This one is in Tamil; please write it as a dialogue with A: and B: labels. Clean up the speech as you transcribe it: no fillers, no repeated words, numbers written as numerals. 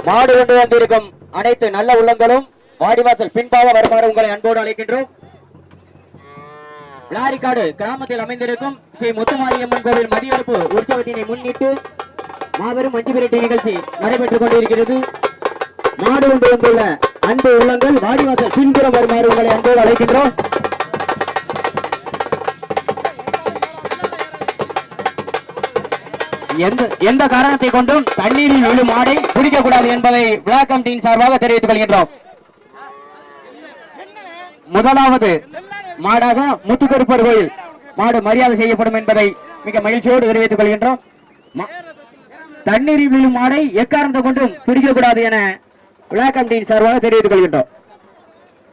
A: மாடு கொண்டு வந்திருக்கும் அனைத்து நல்ல உள்ளங்களும் வாடிவாசல் பின்பாக வருமாறு உங்களை அன்போடு அழைக்கின்றோம். விளாரிக்காடு கிராமத்தில் அமைந்திருக்கும் ஸ்ரீ முத்துமாரியம்மன் கோவில் மதியெடுப்பு உற்சவத்தினை முன்னிட்டு மாபெரும் மஞ்சு விரட்டி நிகழ்ச்சி நடைபெற்றுக் கொண்டிருக்கிறது. மாடு கொண்டு வந்துள்ள அன்பு உள்ளங்கள் வாடிவாசல் பின்புறம் வருமாறு உங்களை அன்போடு அழைக்கின்றோம். எந்த காரணத்தை கொண்டும் தண்ணீரில் விழும் மாடை பிடிக்கக்கூடாது என்பதை விழா கமிட்டியின் சார்பாக தெரிவித்துக் கொள்கின்றோம். முதலாவது மாடாக முத்துக்கருப்பர் கோயில் மாடு மரியாதை செய்யப்படும் என்பதை மிக மகிழ்ச்சியோடு தெரிவித்துக் கொள்கின்றோம். தண்ணீரில் விழும் மாடை எக்காரணத்தை கொண்டும் பிடிக்கக்கூடாது என விழா கமிட்டியின் சார்பாக தெரிவித்துக் கொள்கின்றோம்.